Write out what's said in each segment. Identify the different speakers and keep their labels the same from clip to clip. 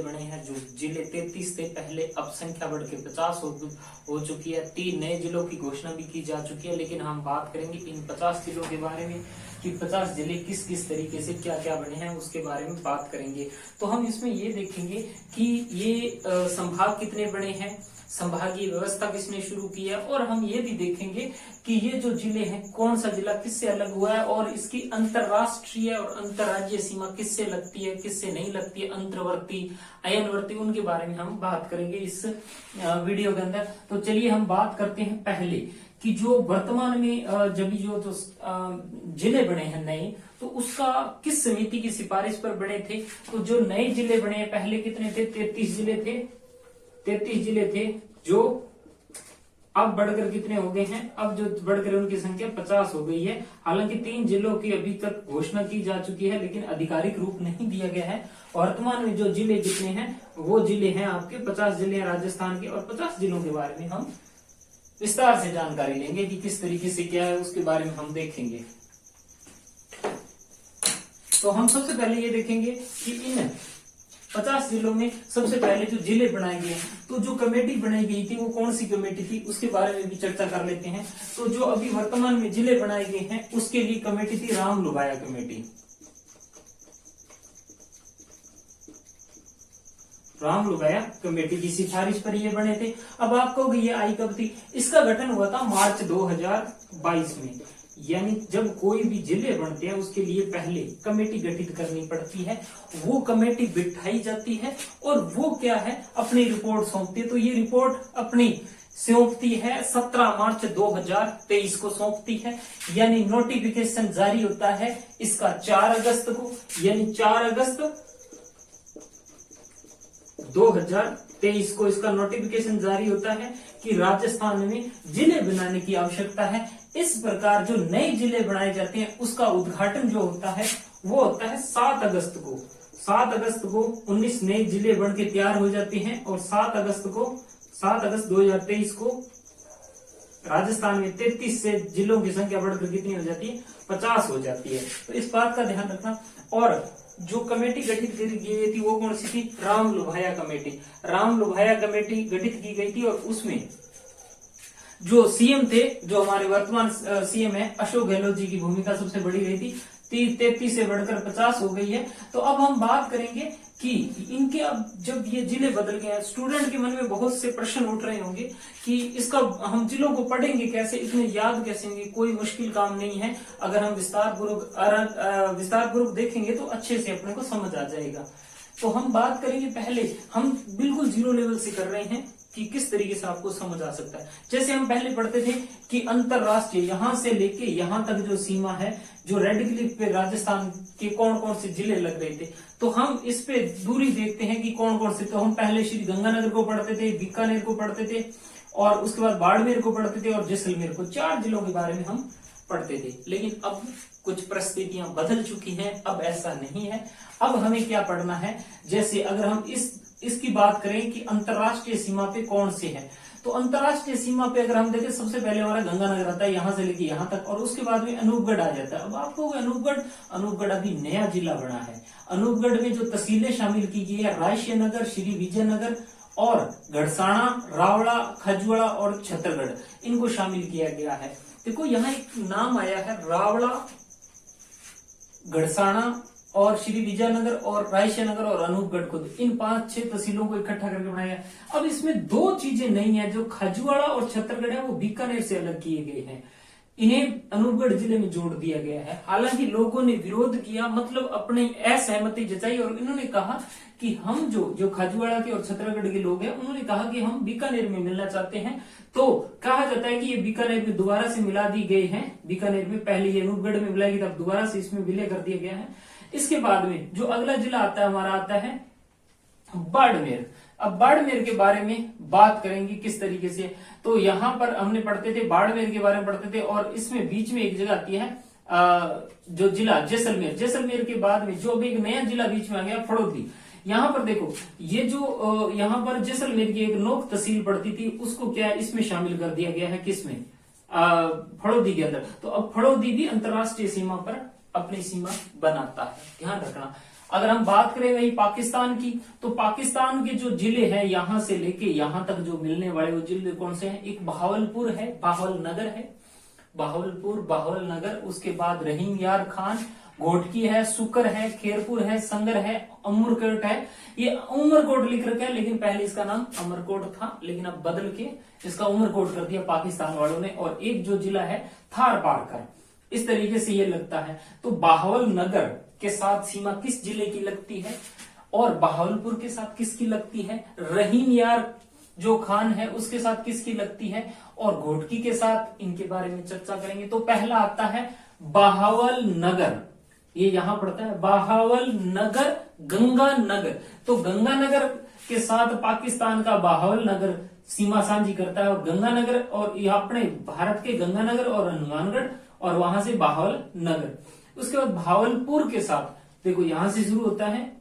Speaker 1: बने हैं। जो जिले 33 थे पहले, अब संख्या बढ़ के 50 हो चुकी है। 3 नए जिलों की घोषणा भी की जा चुकी है, लेकिन हम बात करेंगे इन 50 जिलों के बारे में कि 50 जिले किस किस तरीके से क्या क्या बने हैं, उसके बारे में बात करेंगे। तो हम इसमें ये देखेंगे कि ये संभाग कितने बने हैं, संभागीय व्यवस्था किसने शुरू की है, और हम ये भी देखेंगे कि ये जो जिले हैं कौन सा जिला किससे अलग हुआ है, और इसकी अंतरराष्ट्रीय और अंतरराज्यीय सीमा किससे लगती है, किससे नहीं लगती है, अंतर्वर्ती, अयनवर्ती, उनके बारे में हम बात करेंगे इस वीडियो के अंदर। तो चलिए हम बात करते हैं पहले कि जो वर्तमान में जब जो जिले बने हैं नए, तो उसका किस समिति की सिफारिश पर बने थे। तो जो नए जिले बने हैं पहले कितने थे, 33 जिले थे। 33 जिले थे जो अब बढ़कर कितने हो गए हैं, अब जो बढ़कर उनकी संख्या 50 हो गई है। हालांकि 3 जिलों की अभी तक घोषणा की जा चुकी है, लेकिन आधिकारिक रूप नहीं दिया गया है। वर्तमान में जो जिले जितने हैं वो जिले हैं आपके 50 जिले हैं राजस्थान के, और 50 जिलों के बारे में हम विस्तार से जानकारी लेंगे कि किस तरीके से क्या है, उसके बारे में हम देखेंगे। तो हम सबसे पहले ये देखेंगे कि इन 50 जिलों में सबसे पहले जो जिले बनाए गए हैं, तो जो कमेटी बनाई गई थी वो कौन सी कमेटी थी, उसके बारे में भी चर्चा कर लेते हैं। तो जो अभी वर्तमान में जिले बनाए गए हैं उसके लिए कमेटी थी रामलुभाया कमेटी। रामलुभाया कमेटी की सिफारिश पर ये बने थे। अब आपको ये आई कब थी, इसका गठन हुआ था मार्च 2022 में। यानी जब कोई भी जिले बनते हैं उसके लिए पहले कमेटी गठित करनी पड़ती है, वो कमेटी बिठाई जाती है और वो क्या है अपनी रिपोर्ट सौंपती है। तो ये रिपोर्ट अपनी सौंपती है 17 मार्च 2023 को सौंपती है। यानी नोटिफिकेशन जारी होता है इसका 4 अगस्त को, यानी 4 अगस्त 2023 को इसका नोटिफिकेशन जारी होता है कि राजस्थान में जिले बनाने की आवश्यकता है। इस प्रकार जो नए जिले बनाए जाते हैं उसका उद्घाटन जो होता है वो होता है 7 अगस्त को। 7 अगस्त को 19 नए जिले बन के तैयार हो जाते हैं, और 7 अगस्त 2023 को राजस्थान में 33 से जिलों की संख्या बढ़कर कितनी हो जाती है, 50 हो जाती है। तो इस बात का ध्यान रखना। और जो कमेटी गठित की गई थी वो कौन सी थी, रामलुभाया कमेटी। रामलुभाया कमेटी गठित की गई थी, और उसमें जो सीएम थे, जो हमारे वर्तमान सीएम है अशोक गहलोत जी की भूमिका सबसे बड़ी रही थी। 33 से बढ़कर 50 हो गई है। तो अब हम बात करेंगे कि इनके अब जब ये जिले बदल गए हैं, स्टूडेंट के मन में बहुत से प्रश्न उठ रहे होंगे कि इसका हम जिलों को पढ़ेंगे कैसे, इतने याद कैसे होंगे। कोई मुश्किल काम नहीं है, अगर हम विस्तारपूर्वक देखेंगे तो अच्छे से अपने को समझ आ जाएगा। तो हम बात करेंगे पहले, हम बिल्कुल जीरो लेवल से कर रहे हैं कि किस तरीके से आपको समझ आ सकता है। जैसे हम पहले पढ़ते थे कि अंतरराष्ट्रीय यहां से लेके यहां तक जो सीमा है, जो रेड क्लिफ पे राजस्थान के कौन कौन से जिले लग रहे थे, तो हम इस पे दूरी देखते हैं कि कौन कौन से। तो हम पहले श्री गंगानगर को पढ़ते थे, बीकानेर को पढ़ते थे, और उसके बाद बाड़मेर को पढ़ते थे, और जैसलमेर को। 4 जिलों के बारे में हम पढ़ते थे। लेकिन अब कुछ परिस्थितियां बदल चुकी हैं, अब ऐसा नहीं है। अब हमें क्या पढ़ना है, जैसे अगर हम इसकी बात करें कि अंतरराष्ट्रीय सीमा पे कौन से है, तो अंतरराष्ट्रीय सीमा पे अगर हम देखें सबसे पहले हमारा गंगानगर आता है, यहां से लेके यहां तक, और उसके बाद में अनूपगढ़ आ जाता है। अब आपको अनूपगढ़ अभी नया जिला बना है। अनूपगढ़ में जो तहसीलें शामिल की गई है, रायसिया नगर, श्री विजयनगर और गढ़साना, रावड़ा, खजुआड़ा और छतरगढ़, इनको शामिल किया गया है। देखो यहाँ एक नाम आया है रावड़ा, गढ़साना और श्री विजयनगर और रायसिया नगर और अनूपगढ़ को, इन 5-6 तहसीलों को इकट्ठा करके बनाया गया। अब इसमें 2 चीजें नहीं है, जो खजुआड़ा और छतरगढ़ है वो बीकानेर से अलग किए गए हैं, इन्हें अनूपगढ़ जिले में जोड़ दिया गया है। हालांकि लोगों ने विरोध किया, मतलब अपनी असहमति जताई, और इन्होंने कहा कि हम जो खजुआड़ा के और छतरगढ़ के लोग हैं, उन्होंने कहा कि हम बीकानेर में मिलना चाहते हैं। तो कहा जाता है कि ये बीकानेर में दोबारा से मिला दी गए हैं। बीकानेर में पहले ये अनूपगढ़ में मिलाई गई, तब दोबारा से इसमें विलय कर दिया गया है। इसके बाद में जो अगला जिला आता है हमारा आता है बाड़मेर। अब बाड़मेर के बारे में बात करेंगे किस तरीके से। तो यहाँ पर हमने पढ़ते थे, बाड़मेर के बारे में पढ़ते थे, और इसमें बीच में एक जगह आती है जो जिला जैसलमेर। जैसलमेर के बाद में जो अभी एक नया जिला बीच में आ गया फड़ौदी। यहाँ पर देखो, ये जो यहाँ पर जैसलमेर की एक नोक तहसील पड़ती थी, उसको क्या है इसमें शामिल कर दिया गया है, किसमें, फड़ौदी के अंदर। तो अब फड़ौदी भी अंतरराष्ट्रीय सीमा पर अपनी सीमा बनाता है, ध्यान रखना। अगर हम बात करें वही पाकिस्तान की, तो पाकिस्तान के जो जिले हैं यहां से लेके यहां तक जो मिलने वाले वो जिले कौन से हैं? एक बहावलपुर है, बाहवलनगर है, बहावलपुर, बाहवलनगर, उसके बाद रहीम यार खान, घोटकी है, सुकर है, खेरपुर है, संगर है, उमरकोट है। ये उमरकोट लिख रखा है, लेकिन पहले इसका नाम अमरकोट था, लेकिन अब बदल के इसका उमरकोट कर दिया पाकिस्तान वालों ने। और एक जो जिला है थार पारकर, इस तरीके से ये लगता है। तो बहावलनगर के साथ सीमा किस जिले की लगती है और बहावलपुर के साथ किसकी लगती है? रहीम यार जो खान है उसके साथ किसकी लगती है और घोटकी के साथ, इनके बारे में चर्चा करेंगे। तो पहला आता है बहावलनगर, ये यहां पड़ता है बहावलनगर, गंगानगर। तो गंगानगर के साथ पाकिस्तान का बहावलनगर सीमा साझी करता है और गंगानगर और ये अपने भारत के गंगानगर और हनुमानगढ़ और वहां से बहावलनगर। उसके बाद भावलपुर के साथ देखो यहां से शुरू होता है,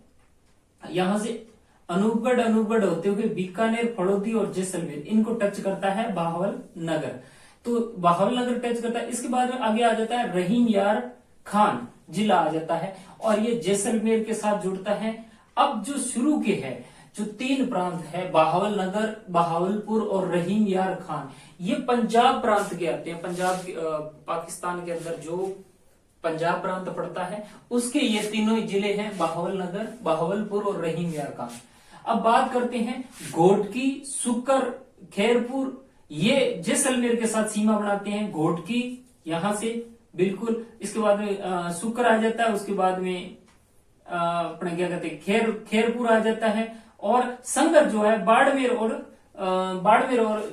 Speaker 1: यहां से अनूपगढ़ होते हुए बीकानेर, फड़ौदी और जैसलमेर, इनको टच करता है बहावलनगर। तो बहावलनगर टच करता है। इसके बाद में आगे आ जाता है रहीम यार खान जिला आ जाता है और ये जैसलमेर के साथ जुड़ता है। अब जो शुरू के है जो तीन प्रांत है बहावलनगर, बहावलपुर और रहीम यार खान, ये पंजाब प्रांत के आते हैं। पंजाब पाकिस्तान के अंदर जो पंजाब प्रांत पड़ता है उसके ये तीनों जिले हैं, बहावलनगर, बहावलपुर और रहीम यार खान। अब बात करते हैं घोटकी, सुकर, खेरपुर, ये जैसलमेर के साथ सीमा बनाते हैं। घोटकी यहां से बिल्कुल, इसके बाद में सुकर आ जाता है, उसके बाद में अपने क्या कहते हैं खेरपुर आ जाता है और संगर जो है बाड़मेर और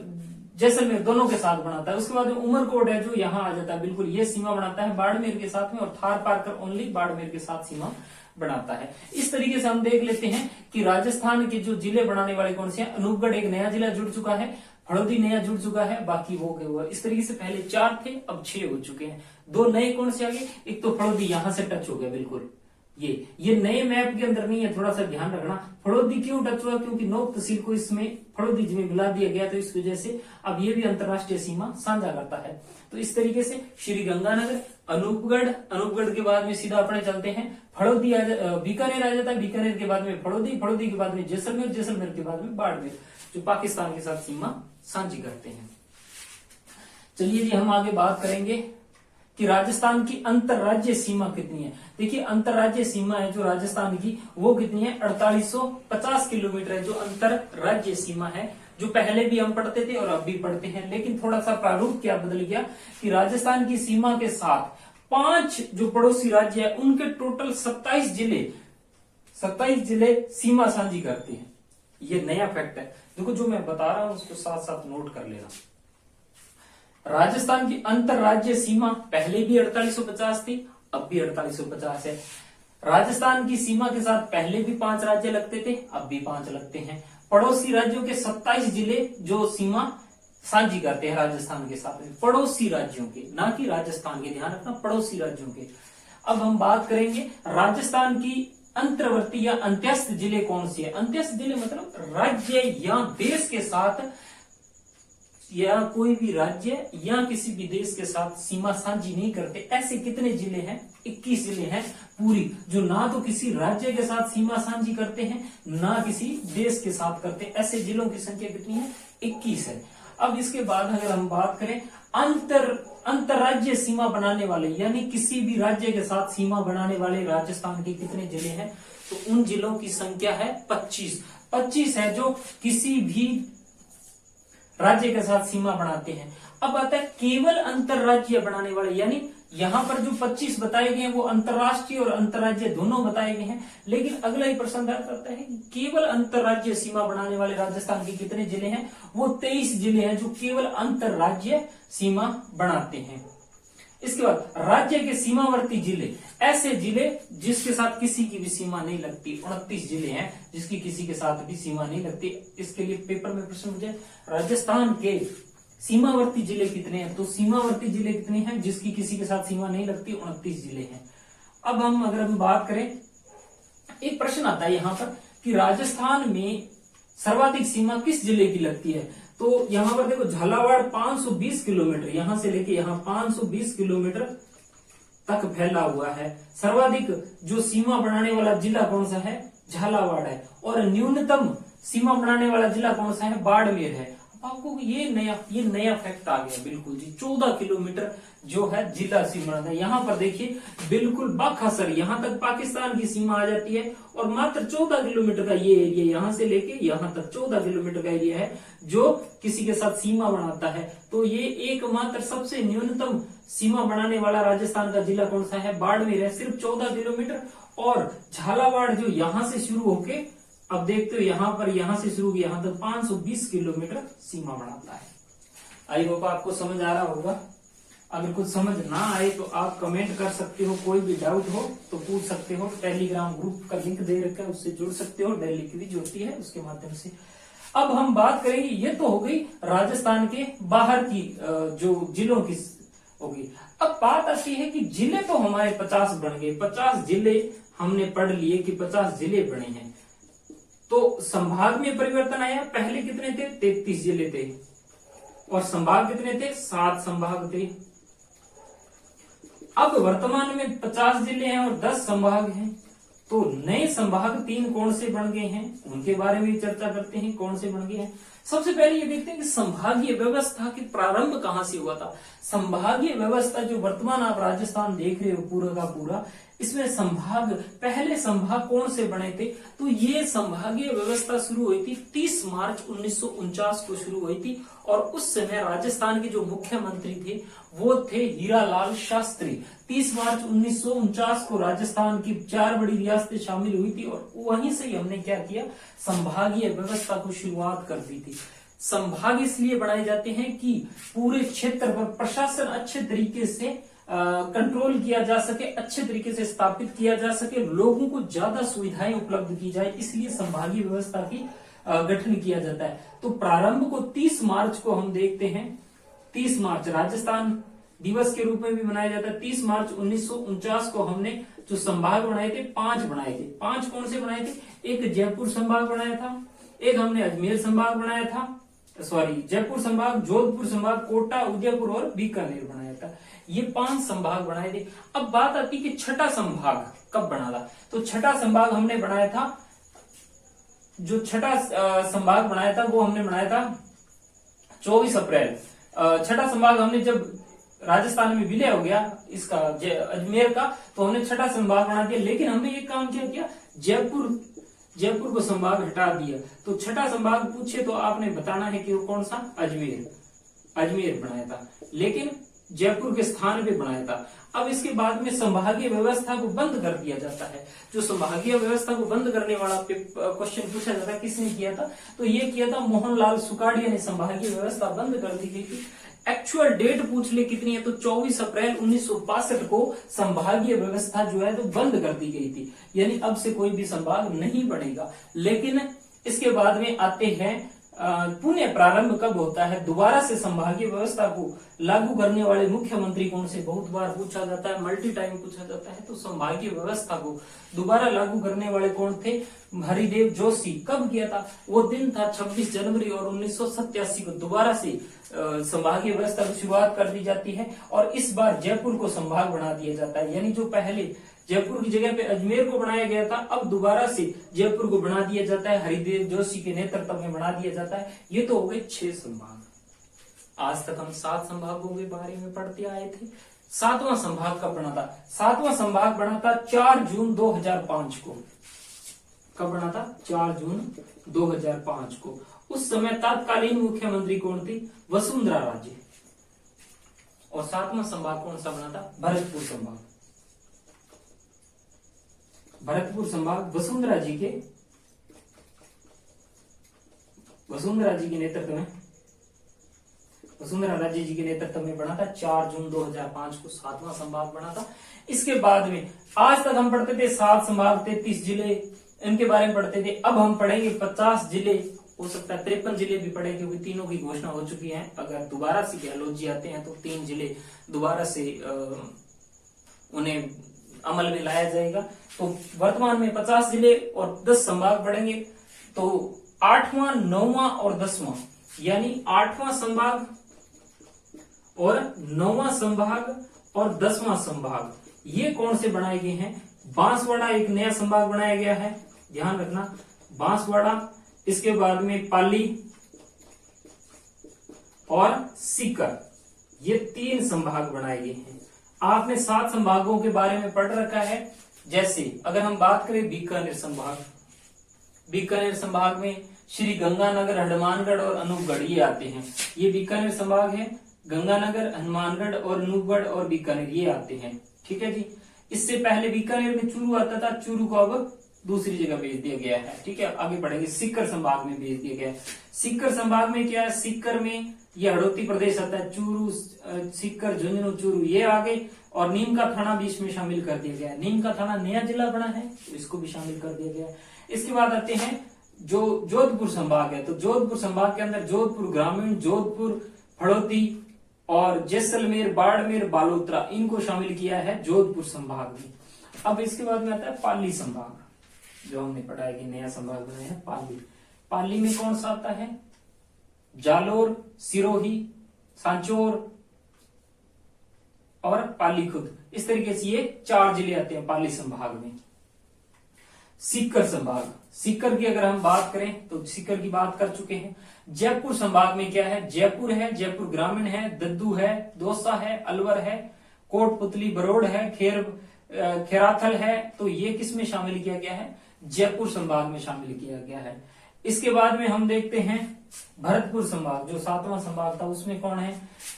Speaker 1: जैसलमेर दोनों के साथ बनाता है। उसके बाद उमरकोट है जो यहाँ आ जाता है, बिल्कुल ये सीमा बनाता है बाड़मेर के साथ में और थार पारकर ओनली बाड़मेर के साथ सीमा बनाता है। इस तरीके से हम देख लेते हैं कि राजस्थान के जो जिले बनाने वाले कौन से हैं। अनूपगढ़ एक नया जिला जुड़ चुका है, फड़ौदी नया जुड़ चुका है, बाकी वो गए हुआ। इस तरीके से पहले 4 थे, अब 6 हो चुके हैं। 2 नए कौन से आ गए? एक तो फड़ौदी यहां से टच हो गया, बिल्कुल ये नए मैप के अंदर नहीं है, थोड़ा सा ध्यान रखना। फड़ौदी क्यों टच हुआ? क्योंकि नौक तहसील को इसमें फड़ौदी में मिला दिया गया, तो इस वजह से अब ये भी अंतरराष्ट्रीय सीमा साझा करता है। तो इस तरीके से श्री गंगानगर, अनूपगढ़ के बाद में सीधा अपने चलते हैं फड़ौदी, बीकानेर आ जाता है, बीकानेर के बाद में फड़ौदी के बाद में जैसलमेर के बाद में बाड़मेर, जो पाकिस्तान के साथ सीमा साझी करते हैं। चलिए जी, हम आगे बात करेंगे कि राजस्थान की अंतरराज्य सीमा कितनी है। देखिए अंतरराज्य सीमा है जो राजस्थान की, वो कितनी है? 4850 किलोमीटर है जो अंतरराज्य सीमा है, जो पहले भी हम पढ़ते थे और अब भी पढ़ते हैं। लेकिन थोड़ा सा प्रारूप क्या बदल गया कि राजस्थान की सीमा के साथ 5 जो पड़ोसी राज्य है उनके टोटल 27 जिले सीमा साझी करते हैं। ये नया फैक्ट है। देखो जो मैं बता रहा हूं उसको साथ साथ नोट कर लेना। राजस्थान की अंतरराज्य सीमा पहले भी 4850 थी, अब भी 4850 है। राजस्थान की सीमा के साथ पहले भी 5 राज्य लगते थे, अब भी 5 लगते हैं। पड़ोसी राज्यों के 27 जिले जो सीमा साझी करते हैं राजस्थान के साथ में, पड़ोसी राज्यों के, ना कि राजस्थान के, ध्यान रखना, पड़ोसी राज्यों के। अब हम बात करेंगे राजस्थान की अंतर्वर्ती या अंत्यस्थ जिले कौन से है। अंत्यस्थ जिले मतलब राज्य या देश के साथ, या कोई भी राज्य या किसी भी देश के साथ सीमा साझी नहीं करते, ऐसे कितने जिले हैं? 21 जिले हैं पूरी, जो ना तो किसी राज्य के साथ सीमा साझी करते हैं ना किसी देश के साथ करते। ऐसे जिलों की संख्या कितनी है? 21 है। अब इसके बाद अगर हम बात करें अंतरराज्य सीमा बनाने वाले, यानी किसी भी राज्य के साथ सीमा बनाने वाले राजस्थान के कितने जिले हैं? तो उन जिलों की संख्या है 25 है जो किसी भी राज्य के साथ सीमा बनाते हैं। अब आता है केवल अंतरराज्य बनाने वाले, यानी यहां पर जो 25 बताए गए हैं वो अंतरराष्ट्रीय और अंतरराज्य दोनों बताए गए हैं। लेकिन अगला ही प्रश्न करता है कि केवल अंतरराज्य सीमा बनाने वाले राजस्थान के कितने जिले हैं? वो 23 जिले हैं जो केवल अंतरराज्य सीमा बनाते हैं। इसके बाद राज्य के सीमावर्ती जिले, ऐसे जिले जिसके साथ किसी की भी सीमा नहीं लगती, 29 जिले हैं जिसकी किसी के साथ भी सीमा नहीं लगती। इसके लिए पेपर में प्रश्न मुझे राजस्थान के सीमावर्ती जिले कितने हैं? तो सीमावर्ती जिले कितने हैं जिसकी किसी के साथ सीमा नहीं लगती? 29 जिले हैं। अब अगर हम बात करें, एक प्रश्न आता है यहाँ पर कि राजस्थान में सर्वाधिक सीमा किस जिले की लगती है? तो यहां पर देखो झालावाड़ 520 किलोमीटर, यहां से लेके यहां 520 किलोमीटर तक फैला हुआ है। सर्वाधिक जो सीमा बनाने वाला जिला कौन सा है, झालावाड़ है, और न्यूनतम सीमा बनाने वाला जिला कौन सा है, बाड़मेर है। आपको ये नया फैक्ट आ गया बिल्कुल जी। 14 किलोमीटर जो है जिला सीमा है। यहाँ पर देखिए बिल्कुल बाखासर यहाँ तक पाकिस्तान की सीमा आ जाती है, और मात्र 14 किलोमीटर का ये एरिया यहाँ से लेके यहाँ तक 14 किलोमीटर का एरिया है जो किसी के साथ सीमा बनाता है। तो ये एकमात्र सबसे न्यूनतम सीमा बनाने वाला राजस्थान का जिला कौन सा है, बाड़मेर है, सिर्फ 14 किलोमीटर। और झालावाड़ जो यहाँ से शुरू होके, अब देखते हो यहाँ से शुरू यहाँ तक 520 किलोमीटर सीमा बनाता है। आई होप आपको समझ आ रहा होगा। अगर कुछ समझ ना आए तो आप कमेंट कर सकते हो, कोई भी डाउट हो तो पूछ सकते हो। टेलीग्राम ग्रुप का लिंक दे रखा है, उससे जुड़ सकते हो। डेली क्विज होती है उसके माध्यम से। अब हम बात करेंगे, ये तो हो गई राजस्थान के बाहर की जो जिलों की होगी। अब बात आती है कि जिले तो हमारे 50 बन गए, 50 जिले हमने पढ़ लिए कि 50 जिले बने हैं। तो संभाग में परिवर्तन आया। पहले कितने थे, 33 जिले थे, और संभाग कितने थे, 7 संभाग थे। अब वर्तमान में 50 जिले हैं और 10 संभाग हैं। तो नए संभाग 3 कौन से बन गए हैं, उनके बारे में चर्चा करते हैं। कौन से बन गए हैं, सबसे पहले ये देखते हैं कि संभागीय व्यवस्था की प्रारंभ कहां से हुआ था। संभागीय व्यवस्था जो वर्तमान आप राजस्थान देख रहे हो पूरा का पूरा, इसमें संभाग, पहले संभाग कौन से बने थे, तो ये संभागीय व्यवस्था शुरू हुई थी 30 मार्च 1949 को शुरू हुई थी। और उस समय राजस्थान के जो मुख्यमंत्री थे वो थे हीरालाल शास्त्री। 30 मार्च 1949 को राजस्थान की 4 बड़ी रियासतें शामिल हुई थी, और वहीं से ही हमने क्या किया, संभागीय व्यवस्था को शुरुआत कर दी थी। संभाग इसलिए बनाए जाते हैं कि पूरे क्षेत्र पर प्रशासन अच्छे तरीके से कंट्रोल किया जा सके, अच्छे तरीके से स्थापित किया जा सके, लोगों को ज्यादा सुविधाएं उपलब्ध की जाए, इसलिए संभागीय व्यवस्था की गठन किया जाता है। तो प्रारंभ को 30 मार्च को हम देखते हैं। 30 मार्च राजस्थान दिवस के रूप में भी मनाया जाता है। 30 मार्च 1949 को हमने जो संभाग बनाए थे 5 बनाए थे। 5 कौन से बनाए थे, एक जयपुर संभाग बनाया था, एक हमने अजमेर संभाग बनाया था, जयपुर संभाग, जोधपुर संभाग, कोटा, उदयपुर और बीकानेर बनाया था। ये 5 संभाग बनाए थे। अब बात आती कि छठा संभाग कब बना था, तो छठा संभाग हमने बनाया था, जो छठा संभाग बनाया था वो हमने बनाया था 24 अप्रैल। छठा संभाग हमने जब राजस्थान में विलय हो गया इसका अजमेर का, तो हमने छठा संभाग बना दिया। लेकिन हमने ये काम क्या किया, जयपुर को संभाग हटा दिया। तो छठा संभाग पूछे तो आपने बताना है कि वो कौन सा, अजमेर बनाया था, लेकिन जयपुर के स्थान पे बनाया था। अब इसके बाद में संभागीय व्यवस्था को बंद कर दिया जाता है। जो संभागीय व्यवस्था को बंद करने वाला क्वेश्चन पूछा जाता है, किसने किया था, तो ये किया था मोहनलाल सुकाड़िया ने। संभागीय व्यवस्था बंद कर दी गई थी। एक्चुअल डेट पूछ ले कितनी है, तो 24 अप्रैल 1962 को संभागीय व्यवस्था जो है तो बंद कर दी गई थी, यानी अब से कोई भी संभाग नहीं बनेगा। लेकिन इसके बाद में आते हैं पुनः प्रारंभ कब होता है, दोबारा से संभागीय व्यवस्था को लागू करने वाले मुख्यमंत्री कौन से, बहुत बार पूछा जाता है, मल्टी टाइम पूछा जाता है। तो संभागीय व्यवस्था को दोबारा लागू करने वाले कौन थे, हरिदेव जोशी। कब किया था, वो दिन था 26 जनवरी और 1987 को दोबारा से संभागीय व्यवस्था की शुरुआत कर दी जाती है। और इस बार जयपुर को संभाग बना दिया जाता है, यानी जो पहले जयपुर की जगह पे अजमेर को बनाया गया था, अब दोबारा से जयपुर को बना दिया जाता है, हरिदेव जोशी के नेतृत्व में बना दिया जाता है। ये तो हो गए 6 संभाग। आज तक हम 7 संभागों के बारे में पढ़ते आए थे। 7वां संभाग कब बना था, 7वां संभाग बना था 4 जून 2005 को। कब बना था, 4 जून 2005 को। उस समय तत्कालीन मुख्यमंत्री कौन थी, वसुंधरा राजे। और 7वां संभाग कौन सा बना था, भरतपुर संभाग। भरतपुर संभाग वसुंधरा जी के नेतृत्व में, वसुंधरा राजे जी के नेतृत्व में बना था। 4 जून 2005 को 7वां संभाग बना था। इसके बाद में आज तक हम पढ़ते थे 7 संभाग, 33 जिले, इनके बारे में पढ़ते थे। अब हम पढ़ेंगे 50 जिले, हो सकता है 53 जिले भी पढ़े, क्योंकि तीनों की घोषणा हो चुकी है। अगर दोबारा से गहलोत जी आते हैं तो 3 जिले दोबारा से उन्हें अमल में लाया जाएगा। तो वर्तमान में 50 जिले और 10 संभाग बढ़ेंगे। तो 8वां, 9वां और 10वां, यानी 8वां संभाग और 9वां संभाग और 10वां संभाग, ये कौन से बनाए गए हैं? बांसवाड़ा एक नया संभाग बनाया गया है, ध्यान रखना, बांसवाड़ा, इसके बाद में पाली और सीकर, ये 3 संभाग बनाए गए हैं। आपने 7 संभागों के बारे में पढ़ रखा है। जैसे अगर हम बात करें बीकानेर संभाग, बीकानेर संभाग में श्री गंगानगर, हनुमानगढ़ और अनूपगढ़ ये आते हैं। ये बीकानेर संभाग है, गंगानगर, हनुमानगढ़ और अनूपगढ़ और बीकानेर ये आते हैं। ठीक है जी। इससे पहले बीकानेर में चूरू आता था, चूरू को अब दूसरी जगह भेज दिया गया है। ठीक है, आगे पढ़ेंगे। सीकर संभाग में भेज दिया गया है। सीकर संभाग में क्या है? सीकर में ये हड़ौती प्रदेश आता है, चूरू, सीकर, झुंझुनू, चूरू ये आ गए, और नीम का थाना भी इसमें शामिल कर दिया गया है। नीम का थाना नया जिला बना है, तो इसको भी शामिल कर दिया गया है। इसके बाद आते हैं जो जोधपुर संभाग है, तो जोधपुर संभाग के अंदर जोधपुर ग्रामीण, जोधपुर, हड़ौती और जैसलमेर, बाड़मेर, बालोतरा इनको शामिल किया है जोधपुर संभाग में। अब इसके बाद में आता है पाली संभाग, जो हमने पढ़ा है कि नया संभाग बनाया है पाली। पाली में कौन सा आता है? जालोर, सिरोही, सांचौर और पाली खुद, इस तरीके से ये 4 जिले आते हैं पाली संभाग में। सीकर संभाग, सीकर की अगर हम बात करें तो सीकर की बात कर चुके हैं। जयपुर संभाग में क्या है? जयपुर है, जयपुर ग्रामीण है, दद्दू है, दौसा है, अलवर है, कोटपुतली, बरोड है, खेराथल है, तो ये किसमें शामिल किया गया है? जयपुर संभाग में शामिल किया गया है। इसके बाद में हम देखते हैं भरतपुर संभाग, जो 7वां संभाग था उसमें कौन है?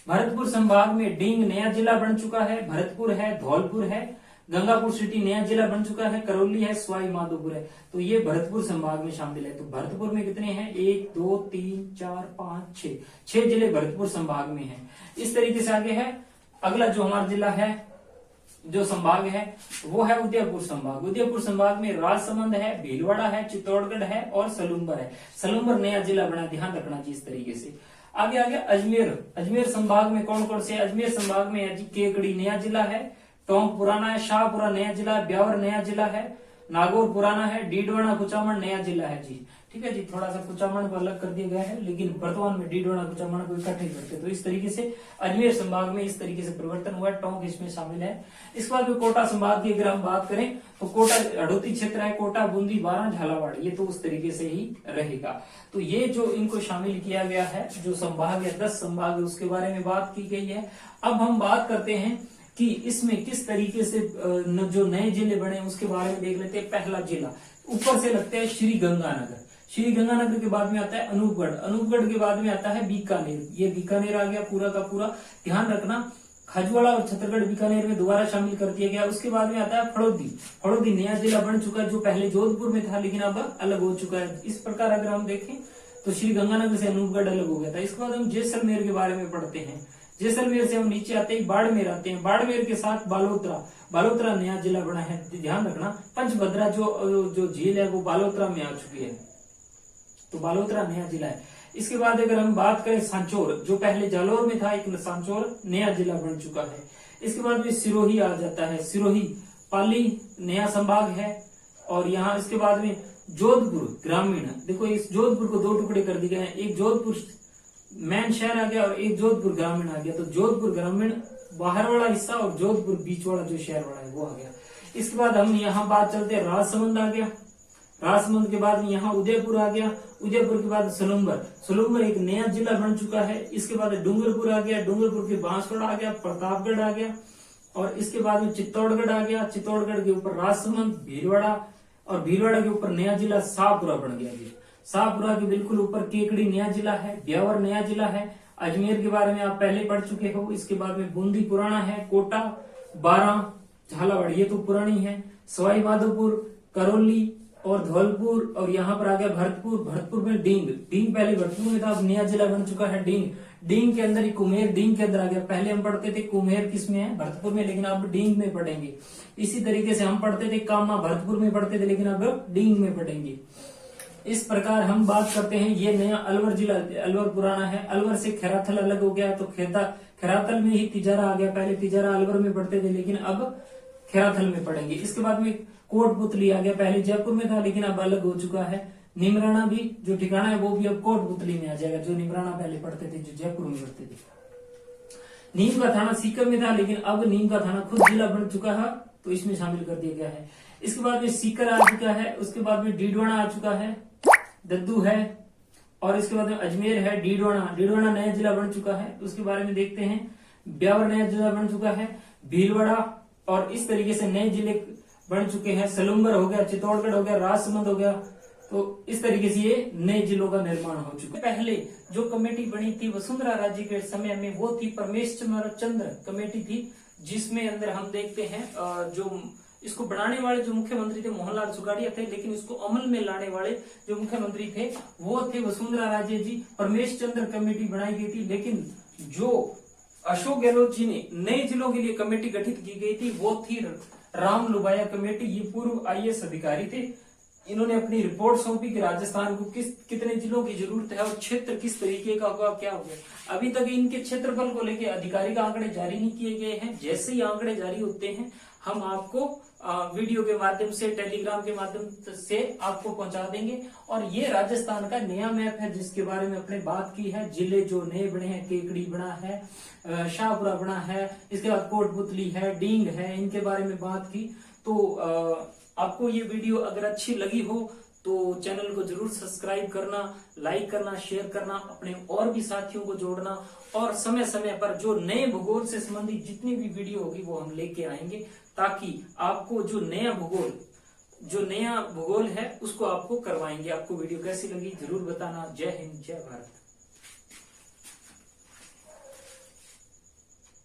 Speaker 1: भरतपुर संभाग में डींग नया जिला बन चुका है, भरतपुर है, धौलपुर है, गंगापुर सिटी नया जिला बन चुका है, करौली है, सवाई माधोपुर है, तो ये भरतपुर संभाग में शामिल है। तो भरतपुर में कितने हैं? 1 2 3 4 5 6 जिले भरतपुर संभाग में हैं। इस तरीके से आगे है अगला जो हमारा जिला है, जो संभाग है वो है उदयपुर संभाग। उदयपुर संभाग में राजसमंद है, भीलवाड़ा है, चित्तौड़गढ़ है और सलूम्बर है। सलूम्बर नया जिला बना, ध्यान रखना जी इस तरीके से। आगे आगे अजमेर, अजमेर संभाग में कौन कौन से? अजमेर संभाग में है जी केकड़ी नया जिला है, टोंक पुराना है, शाहपुरा नया जिला है, ब्यावर नया जिला है, नागौर पुराना है, डीडवाना, कुचामन नया जिला है जी। ठीक है जी, थोड़ा सा कुचामन को अलग कर दिया गया है, लेकिन वर्तमान में डीडवाना, कुचामन को इकट्ठे करते। तो इस तरीके से अजमेर संभाग में इस तरीके से परिवर्तन हुआ, टोंक इसमें शामिल है। इसके बाद कोटा संभाग की अगर हम बात करें तो कोटा हड़ौती क्षेत्र है, कोटा, बूंदी, बारां, झालावाड़, ये तो उस तरीके से ही रहेगा। तो ये जो इनको शामिल किया गया है, जो संभाग है 10 संभाग है, उसके बारे में बात की गई है। अब हम बात करते हैं कि इसमें किस तरीके से जो नए जिले बने उसके बारे में देख लेते हैं। पहला जिला ऊपर से लगता है श्री गंगानगर, श्री गंगानगर के बाद में आता है अनूपगढ़, अनूपगढ़ के बाद में आता है बीकानेर, ये बीकानेर आ गया पूरा का पूरा, ध्यान रखना। खजवाड़ा और छत्तीसगढ़ बीकानेर में दोबारा शामिल कर दिया गया। उसके बाद में आता है फड़ौदी, फड़ौदी नया जिला बन चुका है, जो पहले जोधपुर में था लेकिन अब अलग हो चुका है। इस प्रकार अगर हम देखें तो श्री गंगानगर से अनूपगढ़ अलग हो गया था। इसके बाद हम जैसलमेर के बारे में पढ़ते हैं। जैसलमेर से हम नीचे आते ही बाड़मेर आते हैं, बाड़मेर के साथ बालोतरा, बालोतरा नया जिला बना है, ध्यान रखना। पंचभद्रा जो झील है वो बालोतरा में आ चुकी है, तो बालोतरा नया जिला है। इसके बाद अगर हम बात करें सांचौर, जो पहले जालोर में था, एक सांचौर नया जिला बन चुका है। इसके बाद में सिरोही आ जाता है, सिरोही पाली नया संभाग है। और यहाँ इसके बाद में जोधपुर ग्रामीण, देखो इस जोधपुर को 2 टुकड़े कर दिए गए हैं, एक जोधपुर मेन शहर आ गया और एक जोधपुर ग्रामीण आ गया। तो जोधपुर ग्रामीण बाहर वाला हिस्सा और जोधपुर बीच वाला जो शहर वाला है वो आ गया। इसके बाद हम यहाँ बात चलते हैं, राजसमंद आ गया, राजसमंद के बाद यहाँ उदयपुर आ गया, उदयपुर के बाद सलूम्बर, सलूम्बर एक नया जिला बन चुका है। इसके बाद डूंगरपुर आ गया, डूंगरपुर के बांसवाड़ा आ गया, प्रतापगढ़ आ गया, और इसके बाद में चित्तौड़गढ़ आ गया, चित्तौड़गढ़ के ऊपर राजसमंद, भीलवाड़ा, और भीलवाड़ा के ऊपर नया जिला शाहपुरा बन गया। शाहपुरा के बिल्कुल ऊपर केकड़ी नया जिला है, ब्यावर नया जिला है। अजमेर के बारे में आप पहले पढ़ चुके हो। इसके बाद में बूंदी पुराना है, कोटा, बारां, झालावाड़ ये तो पुरानी है, सवाई माधोपुर, करौली और धौलपुर, और यहाँ पर आ गया भरतपुर। भरतपुर में डींग, डींग पहले भरतपुर में था, अब नया जिला बन चुका है डींग। डींग के अंदर ही कुम्हेर डींग के अंदर आ गया। पहले हम पढ़ते थे कुम्हेर किसमें है? भरतपुर में, लेकिन अब डींग में पढ़ेंगे। इसी तरीके से हम पढ़ते थे कामा, भरतपुर में पढ़ते थे लेकिन अब डींग में पढ़ेंगे। इस प्रकार हम बात करते हैं, ये नया अलवर जिला, अलवर पुराना है, अलवर से खैराथल अलग हो गया, तो खैराथल में ही तिजारा आ गया। पहले तिजारा अलवर में पढ़ते थे लेकिन अब खैराथल में पढ़ेंगे। इसके बाद में कोटपुतली आ गया, पहले जयपुर में था लेकिन अब अलग हो चुका है। निमराना भी जो ठिकाना है वो भी अब कोटपुतली में आ जाएगा, जो निमराना पहले पढ़ते थे, जो जयपुर में पढ़ते थे। नीम का थाना सीकर में था, लेकिन अब नीम का थाना खुद जिला बन चुका है, तो इसमें शामिल कर दिया गया है। इसके बाद में सीकर आ चुका है, उसके बाद में डीडवाना आ चुका है, दद्दू है, और इसके बाद में अजमेर है, डीडवाना नया जिला बन चुका है, उसके बारे में देखते हैं। ब्यावर नया जिला बन चुका है, भीलवाड़ा, और इस तरीके से नए जिले बन चुके हैं। सलूंबर हो गया, चित्तौड़गढ़ हो गया, राजसमंद हो गया, तो इस तरीके से ये नए जिलों का निर्माण हो चुका है। पहले जो कमेटी बनी थी वसुंधरा राज्य के समय में, वो थी परमेश्वर चंद्र कमेटी थी, जिसमें अंदर हम देखते हैं जो इसको बनाने वाले जो मुख्यमंत्री थे मोहनलाल सुगाड़िया थे, लेकिन इसको अमल में लाने वाले जो मुख्यमंत्री थे वो थे वसुंधरा राजे जी। परमेश्वर चंद्र कमेटी बनाई गई थी, लेकिन जो अशोक गहलोत जी ने नए जिलों के लिए कमेटी गठित की गई थी वो थी राम लुबाया कमेटी। ये पूर्व IAS अधिकारी थे, इन्होंने अपनी रिपोर्ट सौंपी कि राजस्थान को कितने जिलों की जरूरत है और क्षेत्र किस तरीके का होगा, क्या होगा। अभी तक इनके क्षेत्रफल को लेकर आधिकारिक आंकड़े जारी नहीं किए गए हैं। जैसे ही आंकड़े जारी होते हैं हम आपको वीडियो के माध्यम से, टेलीग्राम के माध्यम से आपको पहुंचा देंगे। और ये राजस्थान का नया मैप है जिसके बारे में अपने बात की है। जिले जो नए बने हैं, केकड़ी बना है, शाहपुरा बना है, इसके बाद कोटपुतली है, डींग है, इनके बारे में बात की। तो आपको ये वीडियो अगर अच्छी लगी हो तो चैनल को जरूर सब्सक्राइब करना, लाइक करना, शेयर करना, अपने और भी साथियों को जोड़ना, और समय समय पर जो नए भूगोल से संबंधित जितनी भी वीडियो होगी वो हम लेके आएंगे, ताकि आपको जो नया भूगोल है उसको आपको करवाएंगे। आपको वीडियो कैसी लगी जरूर बताना। जय हिंद, जय भारत।